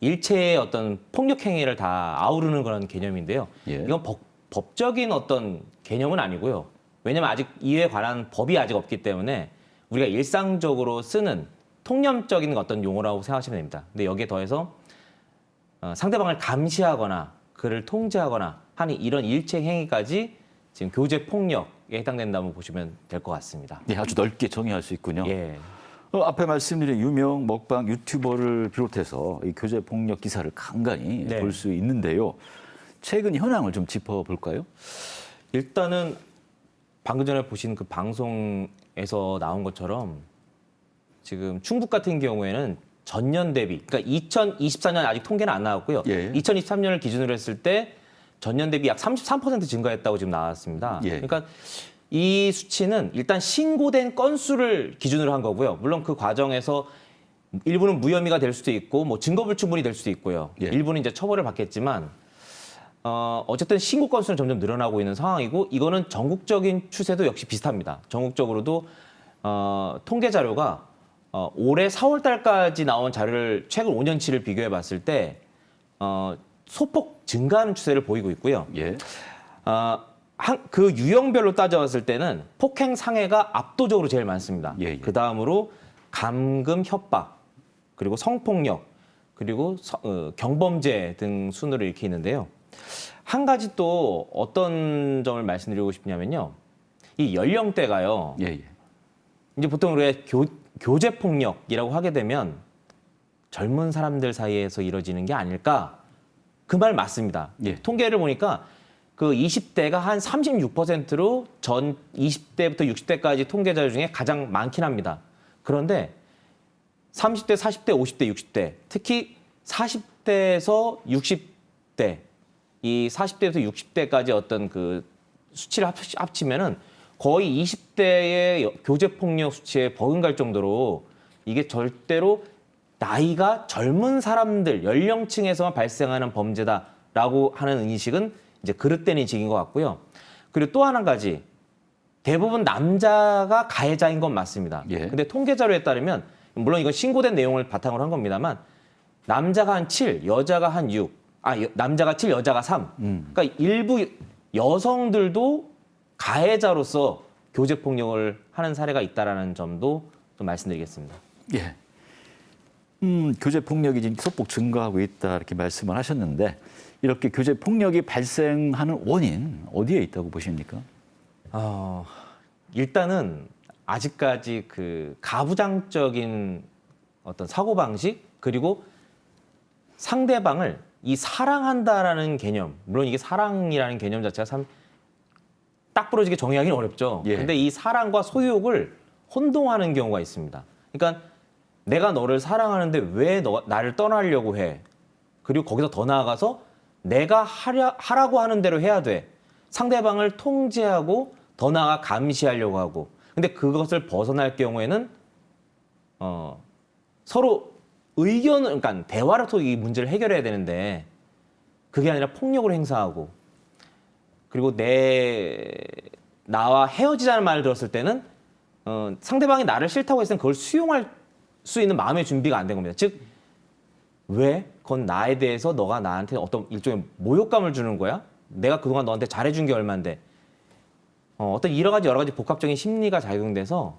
Speaker 7: 일체의 어떤 폭력 행위를 다 아우르는 그런 개념인데요.
Speaker 1: 예.
Speaker 7: 이건 법적인 어떤 개념은 아니고요. 왜냐하면 아직 이에 관한 법이 아직 없기 때문에 우리가 일상적으로 쓰는 통념적인 어떤 용어라고 생각하시면 됩니다. 근데 여기에 더해서 상대방을 감시하거나 그를 통제하거나 하는 이런 일체 행위까지 지금 교제 폭력에 해당된다고 보시면 될 것 같습니다.
Speaker 1: 네, 아주 넓게 정의할 수 있군요.
Speaker 7: 예.
Speaker 1: 앞에 말씀드린 유명 먹방 유튜버를 비롯해서 이 교제 폭력 기사를 간간히
Speaker 7: 네.
Speaker 1: 볼 수 있는데요. 최근 현황을 좀 짚어볼까요?
Speaker 7: 일단은 방금 전에 보신 그 방송에서 나온 것처럼 지금 충북 같은 경우에는 전년 대비, 그러니까 2024년 아직 통계는 안 나왔고요.
Speaker 1: 예.
Speaker 7: 2023년을 기준으로 했을 때 전년 대비 약 33% 증가했다고 지금 나왔습니다.
Speaker 1: 예.
Speaker 7: 그러니까 이 수치는 일단 신고된 건수를 기준으로 한 거고요. 물론 그 과정에서 일부는 무혐의가 될 수도 있고 뭐 증거불충분이 될 수도 있고요.
Speaker 1: 예.
Speaker 7: 일부는 이제 처벌을 받겠지만 어쨌든 신고 건수는 점점 늘어나고 있는 상황이고 이거는 전국적인 추세도 역시 비슷합니다. 전국적으로도 통계 자료가 올해 4월 달까지 나온 자료를 최근 5년치를 비교해 봤을 때 소폭 증가하는 추세를 보이고 있고요.
Speaker 1: 예.
Speaker 7: 그 유형별로 따져봤을 때는 폭행 상해가 압도적으로 제일 많습니다.
Speaker 1: 예, 예.
Speaker 7: 그 다음으로 감금 협박, 그리고 성폭력, 그리고 경범죄 등 순으로 이렇게 있는데요. 한 가지 또 어떤 점을 말씀드리고 싶냐면요. 이 연령대가요.
Speaker 1: 예, 예.
Speaker 7: 이제 보통 우리가 교제 폭력이라고 하게 되면 젊은 사람들 사이에서 이루어지는 게 아닐까? 그 말 맞습니다.
Speaker 1: 예.
Speaker 7: 통계를 보니까 그 20대가 한 36%로 전 20대부터 60대까지 통계 자료 중에 가장 많긴 합니다. 그런데 30대, 40대, 50대, 60대, 특히 40대에서 60대, 이 40대에서 60대까지 어떤 그 수치를 합치면은 거의 20대의 교제폭력 수치에 버금갈 정도로 이게 절대로 나이가 젊은 사람들, 연령층에서만 발생하는 범죄다라고 하는 인식은 이제 그릇된 인식인 것 같고요. 그리고 또 한 가지, 대부분 남자가 가해자인 건 맞습니다.
Speaker 1: 예.
Speaker 7: 근데 통계 자료에 따르면, 물론 이건 신고된 내용을 바탕으로 한 겁니다만, 남자가 한 7, 여자가 한 6, 남자가 7, 여자가 3. 그러니까 일부 여성들도 가해자로서 교제폭력을 하는 사례가 있다라는 점도 좀 말씀드리겠습니다.
Speaker 1: 예. 교제 폭력이 지금 소폭 증가하고 있다 이렇게 말씀을 하셨는데 이렇게 교제 폭력이 발생하는 원인 어디에 있다고 보십니까?
Speaker 7: 일단은 아직까지 그 가부장적인 어떤 사고 방식 그리고 상대방을 이 사랑한다라는 개념, 물론 이게 사랑이라는 개념 자체가 참 딱 부러지게 정의하기는 어렵죠.
Speaker 1: 예.
Speaker 7: 근데 이 사랑과 소유욕을 혼동하는 경우가 있습니다. 그러니까 내가 너를 사랑하는데 왜 나를 떠나려고 해? 그리고 거기서 더 나아가서 내가 하라고 하는 대로 해야 돼. 상대방을 통제하고 더 나아가 감시하려고 하고. 근데 그것을 벗어날 경우에는 서로 의견을, 그러니까 대화를 통해 이 문제를 해결해야 되는데 그게 아니라 폭력을 행사하고 그리고 나와 헤어지자는 말을 들었을 때는 상대방이 나를 싫다고 했을 때 그걸 수용할 수 있는 마음의 준비가 안 된 겁니다. 즉, 왜? 그건 나에 대해서 너가 나한테 어떤 일종의 모욕감을 주는 거야? 내가 그동안 너한테 잘해준 게 얼만데. 어떤 여러 가지 복합적인 심리가 작용돼서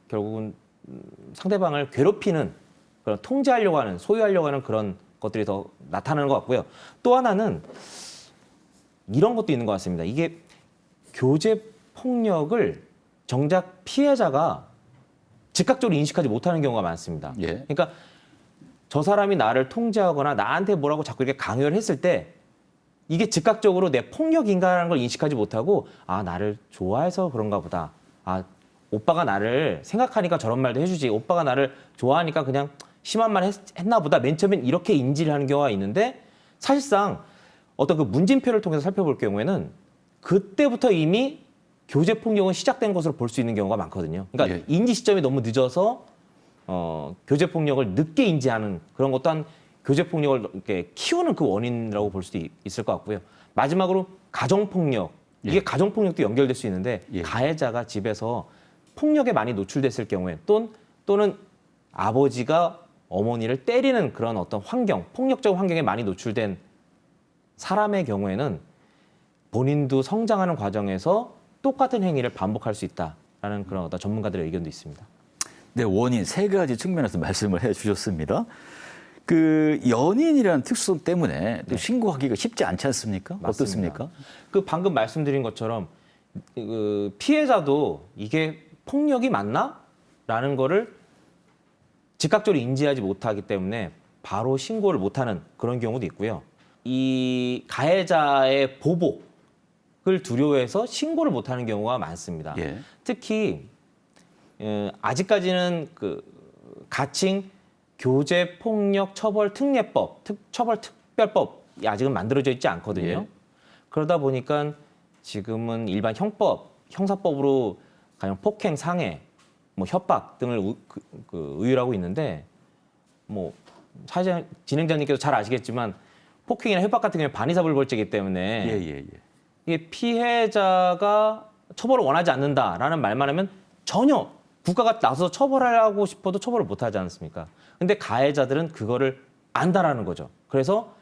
Speaker 7: 결국은 상대방을 괴롭히는 그런 통제하려고 하는, 소유하려고 하는 그런 것들이 더 나타나는 것 같고요. 또 하나는 이런 것도 있는 것 같습니다. 이게 교제 폭력을 정작 피해자가 즉각적으로 인식하지 못하는 경우가 많습니다.
Speaker 1: 예.
Speaker 7: 그러니까 저 사람이 나를 통제하거나 나한테 뭐라고 자꾸 이렇게 강요를 했을 때 이게 즉각적으로 내 폭력인가라는 걸 인식하지 못하고 나를 좋아해서 그런가 보다. 오빠가 나를 생각하니까 저런 말도 해주지. 오빠가 나를 좋아하니까 그냥 심한 말 했나 보다. 맨 처음엔 이렇게 인지를 하는 경우가 있는데 사실상 어떤 그 문진표를 통해서 살펴볼 경우에는 그때부터 이미 교제 폭력은 시작된 것으로 볼 수 있는 경우가 많거든요. 그러니까
Speaker 1: 예.
Speaker 7: 인지 시점이 너무 늦어서 교제 폭력을 늦게 인지하는 그런 것도 한 교제 폭력을 이렇게 키우는 그 원인이라고 볼 수도 있을 것 같고요. 마지막으로 가정 폭력. 이게
Speaker 1: 예.
Speaker 7: 가정 폭력도 연결될 수 있는데
Speaker 1: 예.
Speaker 7: 가해자가 집에서 폭력에 많이 노출됐을 경우에 또는 아버지가 어머니를 때리는 그런 어떤 환경, 폭력적 환경에 많이 노출된 사람의 경우에는 본인도 성장하는 과정에서 똑같은 행위를 반복할 수 있다라는 그런 어떤 전문가들의 의견도 있습니다.
Speaker 1: 네, 원인 세 가지 측면에서 말씀을 해주셨습니다. 그 연인이라는 특수성 때문에 또 신고하기가 쉽지 않지 않습니까?
Speaker 7: 맞습니다.
Speaker 1: 어떻습니까?
Speaker 7: 그 방금 말씀드린 것처럼 그 피해자도 이게 폭력이 맞나? 라는 거를 즉각적으로 인지하지 못하기 때문에 바로 신고를 못하는 그런 경우도 있고요. 이 가해자의 보복을 두려워해서 신고를 못하는 경우가 많습니다.
Speaker 1: 예.
Speaker 7: 특히 아직까지는 그 가칭 교제폭력처벌특례법, 처벌특별법이 아직은 만들어져 있지 않거든요.
Speaker 1: 예.
Speaker 7: 그러다 보니까 지금은 일반 형사법으로 가령 폭행, 상해, 뭐 협박 등을 의율하고 있는데 뭐 사실 진행자님께서 잘 아시겠지만 폭행이나 협박 같은 경우는 반의사불벌죄이기 때문에
Speaker 1: 예.
Speaker 7: 이게 피해자가 처벌을 원하지 않는다라는 말만 하면 전혀 국가가 나서서 처벌하고 싶어도 처벌을 못하지 않습니까? 근데 가해자들은 그거를 안다라는 거죠. 그래서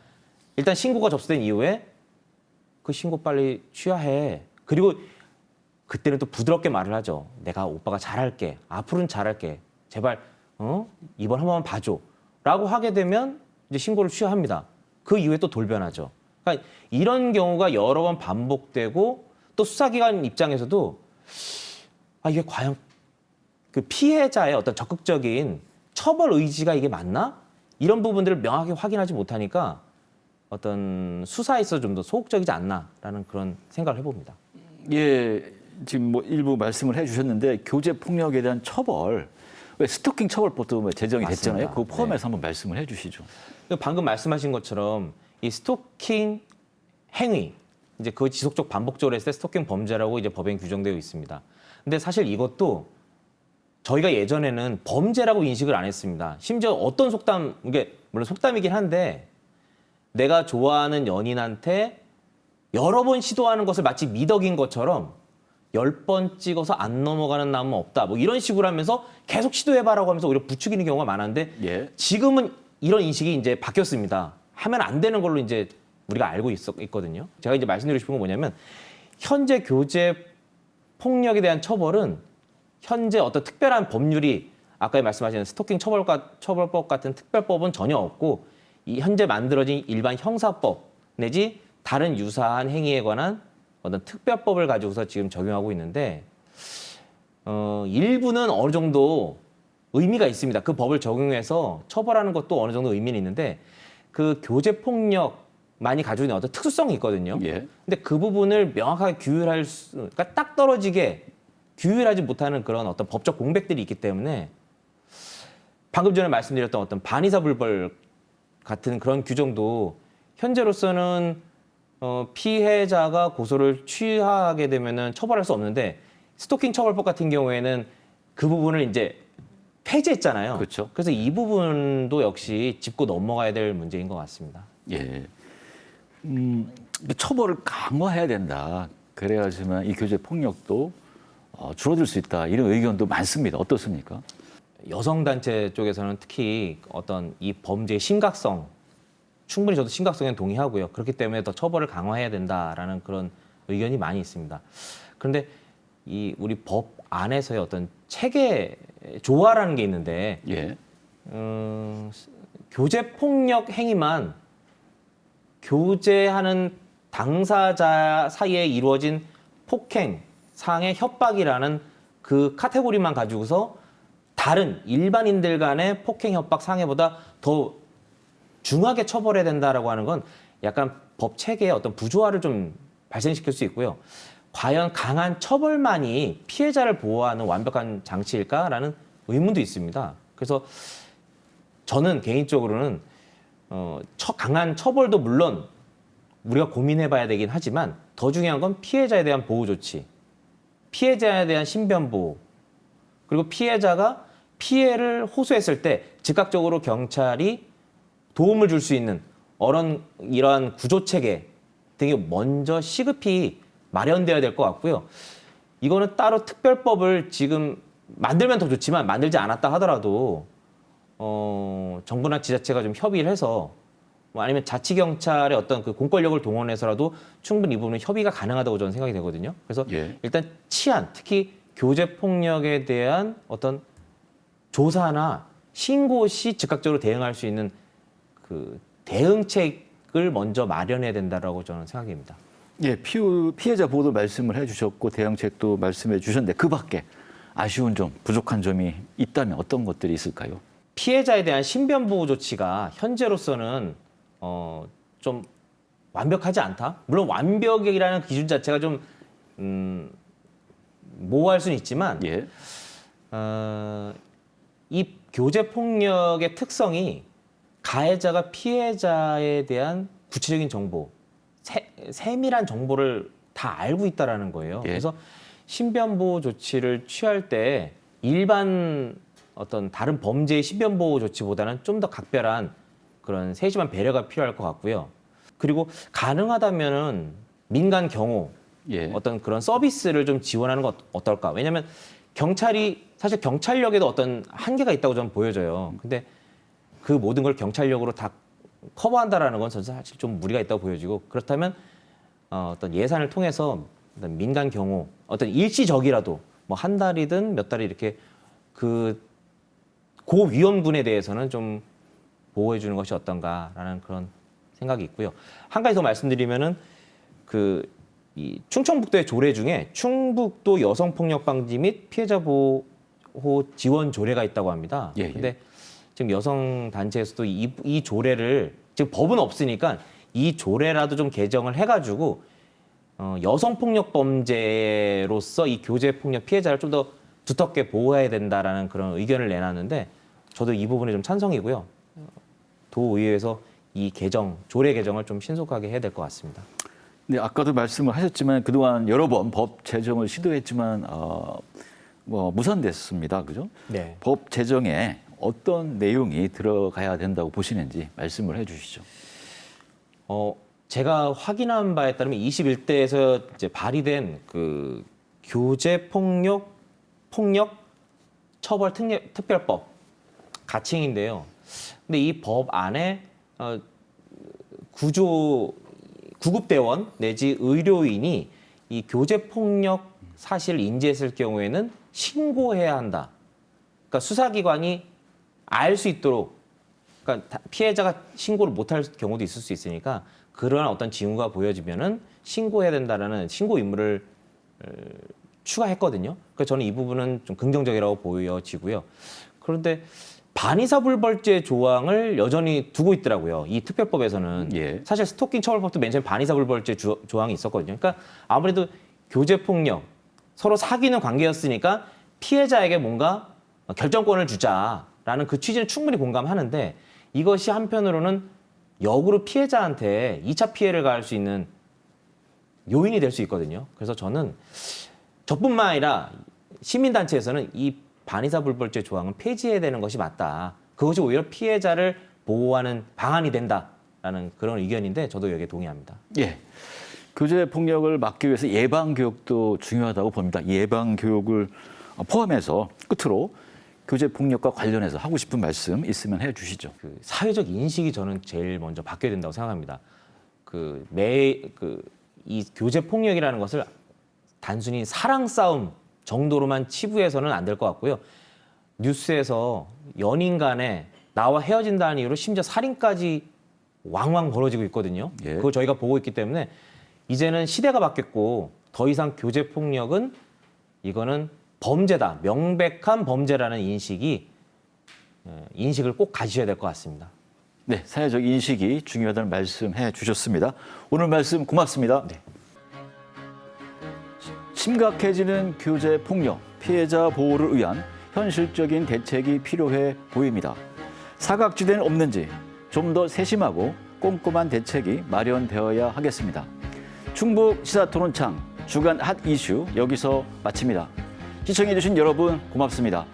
Speaker 7: 일단 신고가 접수된 이후에 그 신고 빨리 취하해. 그리고 그때는 또 부드럽게 말을 하죠. 내가 오빠가 잘할게. 앞으로는 잘할게. 제발 이번 한 번만 봐줘. 라고 하게 되면 이제 신고를 취하합니다. 그 이후에 또 돌변하죠. 그러니까 이런 경우가 여러 번 반복되고 또 수사기관 입장에서도 이게 과연 그 피해자의 어떤 적극적인 처벌 의지가 이게 맞나? 이런 부분들을 명확히 확인하지 못하니까 어떤 수사에 있어서 좀 더 소극적이지 않나라는 그런 생각을 해봅니다.
Speaker 1: 예, 지금 뭐 일부 말씀을 해주셨는데 교제 폭력에 대한 처벌, 왜 스토킹 처벌법도 제정이 됐잖아요.
Speaker 7: 맞습니다.
Speaker 1: 그거 포함해서 한번 말씀을 해주시죠.
Speaker 7: 방금 말씀하신 것처럼 이 스토킹 행위, 이제 그 지속적 반복적으로 했을 때 스토킹 범죄라고 이제 법에 규정되어 있습니다. 근데 사실 이것도 저희가 예전에는 범죄라고 인식을 안 했습니다. 심지어 어떤 속담, 이게 물론 속담이긴 한데 내가 좋아하는 연인한테 여러 번 시도하는 것을 마치 미덕인 것처럼 10번 찍어서 안 넘어가는 남은 없다. 뭐 이런 식으로 하면서 계속 시도해봐라고 하면서 오히려 부추기는 경우가 많았는데
Speaker 1: 예.
Speaker 7: 지금은 이런 인식이 이제 바뀌었습니다. 하면 안 되는 걸로 이제 우리가 알고 있거든요. 제가 이제 말씀드리고 싶은 건 뭐냐면 현재 교제 폭력에 대한 처벌은 현재 어떤 특별한 법률이 아까 말씀하신 스토킹 처벌법 같은 특별법은 전혀 없고 이 현재 만들어진 일반 형사법 내지 다른 유사한 행위에 관한 어떤 특별법을 가지고서 지금 적용하고 있는데 일부는 어느 정도 의미가 있습니다. 그 법을 적용해서 처벌하는 것도 어느 정도 의미는 있는데 그 교제 폭력만이 가지고 있는 어떤 특수성이 있거든요.
Speaker 1: 예.
Speaker 7: 근데 그 부분을 명확하게 그러니까 딱 떨어지게 규율하지 못하는 그런 어떤 법적 공백들이 있기 때문에 방금 전에 말씀드렸던 어떤 반의사불벌 같은 그런 규정도 현재로서는 피해자가 고소를 취하게 되면은 처벌할 수 없는데 스토킹 처벌법 같은 경우에는 그 부분을 이제 폐지했잖아요.
Speaker 1: 그렇죠.
Speaker 7: 그래서 이 부분도 역시 짚고 넘어가야 될 문제인 것 같습니다.
Speaker 1: 예. 처벌을 강화해야 된다. 그래야지만 이 교제 폭력도 줄어들 수 있다. 이런 의견도 많습니다. 어떻습니까?
Speaker 7: 여성단체 쪽에서는 특히 어떤 이 범죄의 심각성, 충분히 저도 심각성에 동의하고요. 그렇기 때문에 더 처벌을 강화해야 된다라는 그런 의견이 많이 있습니다. 그런데 이 우리 법 안에서의 어떤 체계 조화라는 게 있는데
Speaker 1: 예.
Speaker 7: 교제 폭력 행위만 교제하는 당사자 사이에 이루어진 폭행, 상해, 협박이라는 그 카테고리만 가지고서 다른 일반인들 간의 폭행, 협박, 상해보다 더 중하게 처벌해야 된다라고 하는 건 약간 법 체계의 어떤 부조화를 좀 발생시킬 수 있고요. 과연 강한 처벌만이 피해자를 보호하는 완벽한 장치일까라는 의문도 있습니다. 그래서 저는 개인적으로는 강한 처벌도 물론 우리가 고민해봐야 되긴 하지만 더 중요한 건 피해자에 대한 보호 조치, 피해자에 대한 신변 보호, 그리고 피해자가 피해를 호소했을 때 즉각적으로 경찰이 도움을 줄 수 있는 이러한 구조체계 등이 먼저 시급히 마련돼야 될 것 같고요. 이거는 따로 특별법을 지금 만들면 더 좋지만 만들지 않았다 하더라도 정부나 지자체가 좀 협의를 해서 뭐 아니면 자치경찰의 어떤 그 공권력을 동원해서라도 충분히 이 부분은 협의가 가능하다고 저는 생각이 되거든요. 그래서
Speaker 1: 예.
Speaker 7: 일단 치안, 특히 교제 폭력에 대한 어떤 조사나 신고 시 즉각적으로 대응할 수 있는 그 대응책을 먼저 마련해야 된다라고 저는 생각합니다.
Speaker 1: 예, 피해자 보호도 말씀을 해주셨고 대응책도 말씀해 주셨는데 그 밖에 아쉬운 점, 부족한 점이 있다면 어떤 것들이 있을까요?
Speaker 7: 피해자에 대한 신변 보호 조치가 현재로서는 좀 완벽하지 않다. 물론 완벽이라는 기준 자체가 좀 모호할 수는 있지만
Speaker 1: 예.
Speaker 7: 이 교제 폭력의 특성이 가해자가 피해자에 대한 구체적인 정보, 세밀한 정보를 다 알고 있다라는 거예요.
Speaker 1: 예.
Speaker 7: 그래서 신변 보호 조치를 취할 때 일반 어떤 다른 범죄의 신변 보호 조치보다는 좀 더 각별한 그런 세심한 배려가 필요할 것 같고요. 그리고 가능하다면은 민간 경호
Speaker 1: 예.
Speaker 7: 어떤 그런 서비스를 좀 지원하는 것 어떨까? 왜냐하면 경찰이 사실 경찰력에도 어떤 한계가 있다고 저는 보여져요. 근데 그 모든 걸 경찰력으로 다 커버한다라는 건 저는 사실 좀 무리가 있다고 보여지고 그렇다면 어떤 예산을 통해서 어떤 민간 경호 어떤 일시적이라도 뭐 한 달이든 몇 달이 이렇게 그 고위험군에 대해서는 좀 보호해 주는 것이 어떤가라는 그런 생각이 있고요. 한 가지 더 말씀드리면은 이 충청북도의 조례 중에 충북도 여성폭력 방지 및 피해자 보호 지원 조례가 있다고 합니다.
Speaker 1: 예, 예.
Speaker 7: 근데 지금 여성 단체에서도 이 조례를 지금 법은 없으니까 이 조례라도 좀 개정을 해가지고 여성폭력 범죄로서 이 교제폭력 피해자를 좀 더 두텁게 보호해야 된다라는 그런 의견을 내놨는데 저도 이 부분에 좀 찬성이고요. 도의회에서 이 조례 개정을 좀 신속하게 해야 될 것 같습니다.
Speaker 1: 네, 아까도 말씀을 하셨지만 그동안 여러 번 법 제정을 시도했지만 뭐 무산됐습니다. 그죠?
Speaker 7: 네.
Speaker 1: 법 제정에 어떤 내용이 들어가야 된다고 보시는지 말씀을 해 주시죠.
Speaker 7: 제가 확인한 바에 따르면 21대에서 이제 발의된 그 교제폭력 처벌 특별법 가칭인데요. 근데 이 법 안에 구급대원 내지 의료인이 이 교제폭력 사실을 인지했을 경우에는 신고해야 한다. 그러니까 수사기관이 알 수 있도록, 그러니까 피해자가 신고를 못할 경우도 있을 수 있으니까 그러한 어떤 징후가 보여지면은 신고해야 된다라는 신고 의무를 추가했거든요. 그래서 저는 이 부분은 좀 긍정적이라고 보여지고요. 그런데 반의사불벌죄 조항을 여전히 두고 있더라고요. 이 특별법에서는.
Speaker 1: 예.
Speaker 7: 사실 스토킹 처벌법도 맨 처음에 반의사불벌죄 조항이 있었거든요. 그러니까 아무래도 교제폭력, 서로 사귀는 관계였으니까 피해자에게 뭔가 결정권을 주자라는 그 취지는 충분히 공감하는데 이것이 한편으로는 역으로 피해자한테 2차 피해를 가할 수 있는 요인이 될 수 있거든요. 그래서 저는 저뿐만 아니라 시민단체에서는 이 반의사불벌죄 조항은 폐지해야 되는 것이 맞다. 그것이 오히려 피해자를 보호하는 방안이 된다라는 그런 의견인데 저도 여기에 동의합니다.
Speaker 1: 예. 교제 폭력을 막기 위해서 예방 교육도 중요하다고 봅니다. 예방 교육을 포함해서 끝으로 교제 폭력과 관련해서 하고 싶은 말씀 있으면 해 주시죠.
Speaker 7: 그 사회적 인식이 저는 제일 먼저 바뀌어야 된다고 생각합니다. 이 교제 폭력이라는 것을 단순히 사랑 싸움 정도로만 치부해서는 안 될 것 같고요. 뉴스에서 연인 간에 나와 헤어진다는 이유로 심지어 살인까지 왕왕 벌어지고 있거든요.
Speaker 1: 예.
Speaker 7: 그걸 저희가 보고 있기 때문에 이제는 시대가 바뀌었고 더 이상 교제 폭력은 이거는 범죄다. 명백한 범죄라는 인식을 꼭 가지셔야 될 것 같습니다.
Speaker 1: 네, 사회적 인식이 중요하다는 말씀해 주셨습니다. 오늘 말씀 고맙습니다.
Speaker 7: 네.
Speaker 1: 심각해지는 교제 폭력, 피해자 보호를 위한 현실적인 대책이 필요해 보입니다. 사각지대는 없는지 좀 더 세심하고 꼼꼼한 대책이 마련되어야 하겠습니다. 충북 시사토론창 주간 핫 이슈 여기서 마칩니다. 시청해주신 여러분 고맙습니다.